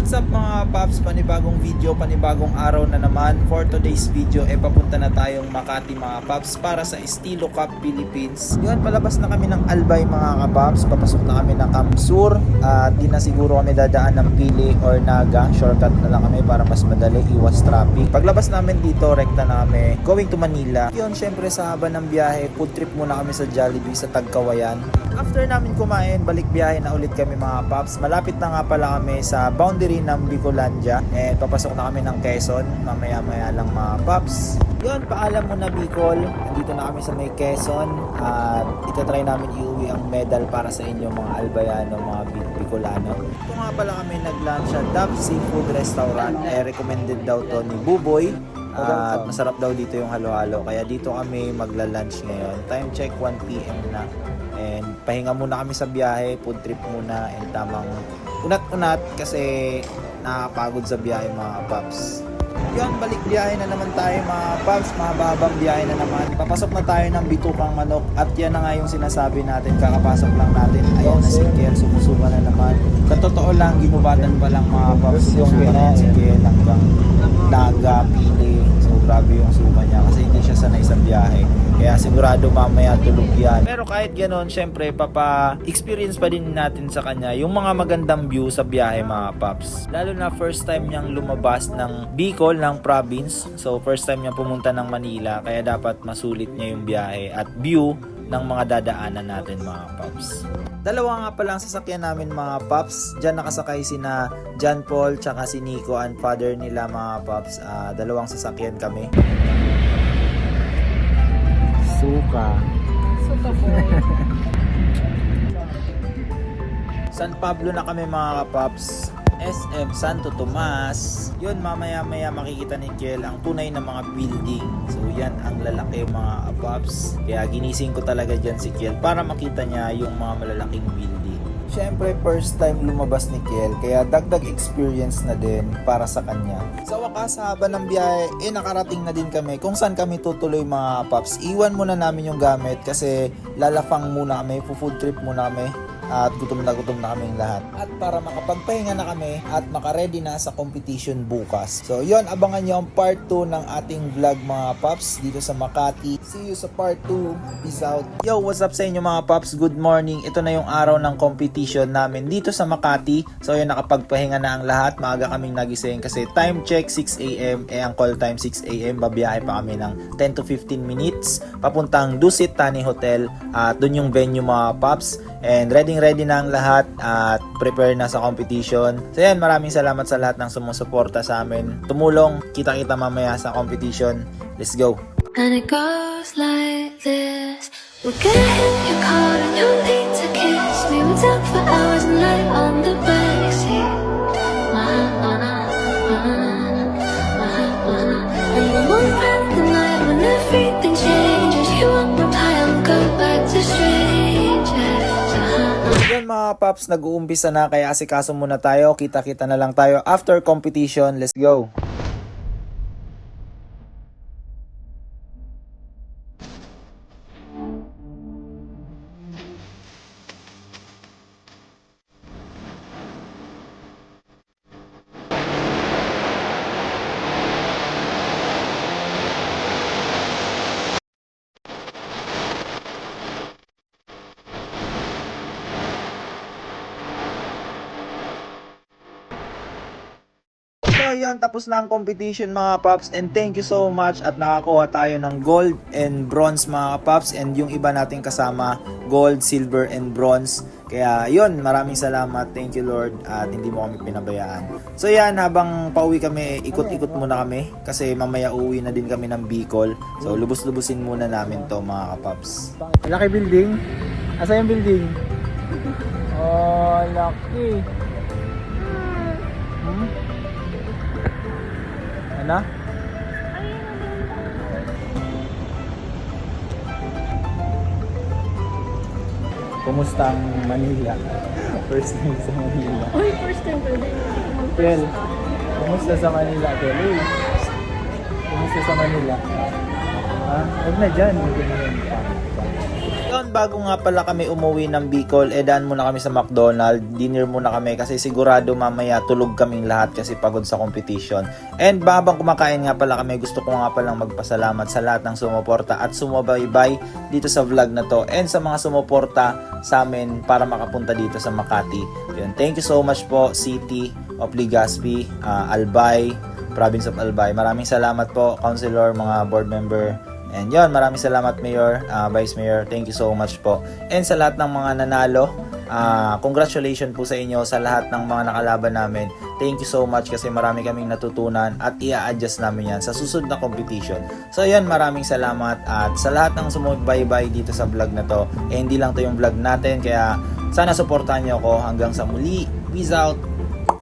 What's up mga paps, panibagong video, panibagong araw na naman. For today's video, papunta na tayong Makati mga paps para sa Estilo Cup Philippines. Yun, palabas na kami ng Albay mga kapaps, papasok na kami ng Kamsur at di na siguro kami dadaan ng Pili or Naga. Shortcut na lang kami para mas madali, iwas traffic. Paglabas namin dito, rekta na kami going to Manila. Yun, syempre sa haba ng biyahe, food trip muna kami sa Jollibee sa Tagkawayan. After namin kumain, balik biyahe na ulit kami mga paps. Malapit na nga pala kami sa boundary ng Bicolandia and papasok na kami ng Quezon mamaya-maya lang mga paps. Yun, paalam muna Bicol. Andito na kami sa may Quezon at itatry namin iuwi ang medal para sa inyo mga Albayano, mga Bicolano. Ito nga pala kami nag-lunch sa Dab Seafood Restaurant. Recommended daw to ni Buboy. At masarap daw dito yung halo-halo. Kaya dito kami magla-lunch ngayon. Time check 1 PM na. And pahinga muna kami sa biyahe, food trip muna, and tamang unat-unat kasi nakapagod sa biyahe mga paps. Yun, balik biyahe na naman tayo mga paps, mahaba-habang biyahe na naman. Papasok na tayo ng Bitukang Manok at yan na nga yung sinasabi natin, kakapasok lang natin. Ayan na si Kiel, sumusuba na naman. Sa totoo lang, ginubatan pa lang mga paps yung si Kiel hanggang Naga, Pili. So grabe yung suba niya kasi hindi siya sanay sa biyahe. Kaya sigurado mamaya tulog yan. Pero kahit ganoon, syempre papa-experience pa din natin sa kanya yung mga magandang view sa biyahe mga paps. Lalo na first time niyang lumabas ng Bicol, ng province. So first time niyang pumunta ng Manila. Kaya dapat masulit niya yung biyahe at view ng mga dadaanan natin mga paps. Dalawa nga pala ang sasakyan namin mga paps. Diyan nakasakay sina John Paul tsaka si Nico and father nila mga paps. Dalawang sasakyan kami. Suka po. San Pablo na kami mga kapaps. SM Santo Tomas. Yun, mamaya-maya makikita ni Kiel ang tunay na mga building. So yan ang lalaki mga kapaps. Kaya ginising ko talaga dyan si Kiel para makita niya yung mga malalaking building. Siyempre, first time lumabas ni Kiel, kaya dagdag experience na din para sa kanya. Sa wakas, sa haba ng biyahe, nakarating na din kami kung saan kami tutuloy mga paps. Iwan muna namin yung gamit kasi lalafang muna kami, food trip muna kami. At gutom na kaming lahat. At para makapagpahinga na kami at makaredy na sa competition bukas. So yun, abangan nyo ang part 2 ng ating vlog mga paps dito sa Makati. See you sa part 2. Peace out. Yo, what's up sa inyo mga paps? Good morning. Ito na yung araw ng competition namin dito sa Makati. So yun, nakapagpahinga na ang lahat. Maaga kaming nagising kasi time check 6 AM. Ang call time 6 AM. Babiyahe pa kami ng 10 to 15 minutes. Papuntang Dusit Thani Hotel. At dun yung venue mga paps. And ready na ang lahat at prepare na sa competition. So yan, maraming salamat sa lahat ng sumusuporta sa amin. Tumulong, kita-kita mamaya sa competition. Let's go! And it goes like this. We're gonna hit your car and you'll need to kiss me. We'll talk for hours and lie on the backseat. And we won't pack the night when everything changes. You won't reply, I'll go back to strangers. Yan mga paps, nag-uumpisa na kaya asikaso muna tayo. Kita-kita na lang tayo after competition. Let's go! So yan, tapos na ang competition mga paps and thank you so much at nakakuha tayo ng gold and bronze mga paps and yung iba nating kasama gold, silver and bronze. Kaya yun, maraming salamat, thank you Lord at hindi mo kami pinabayaan. So yan, habang pauwi kami, ikot-ikot muna kami kasi mamaya uuwi na din kami ng Bicol. So lubos-lubusin muna namin to mga kapaps. Laki building? Asa yung building? Oh, laki. Ano? Kumusta ang Manila? First time sa Manila. Uy, first time ko din. Tel, kumusta sa Manila, Tel? Uy, kumusta sa Manila? Ha? Huwag na dyan. Yun, And bago nga pala kami umuwi ng Bicol, daan muna kami sa McDonald's, dinner muna kami kasi sigurado mamaya tulog kaming lahat kasi pagod sa competition. And habang kumakain nga pala kami, gusto ko nga palang magpasalamat sa lahat ng sumuporta at sumubaybay dito sa vlog na to and sa mga sumuporta sa amin para makapunta dito sa Makati. Yun, thank you so much po, City of Legazpi, Albay, Province of Albay. Maraming salamat po, Councilor, mga board member. And yun, maraming salamat Mayor, Vice Mayor, thank you so much po. And sa lahat ng mga nanalo, congratulations po sa inyo sa lahat ng mga nakalaban namin. Thank you so much kasi marami kaming natutunan at i-adjust namin yan sa susunod na competition. So yun, maraming salamat at sa lahat ng sumubaybay dito sa vlog na to. Hindi lang to yung vlog natin, kaya sana supportahan nyo ako hanggang sa muli. Peace out!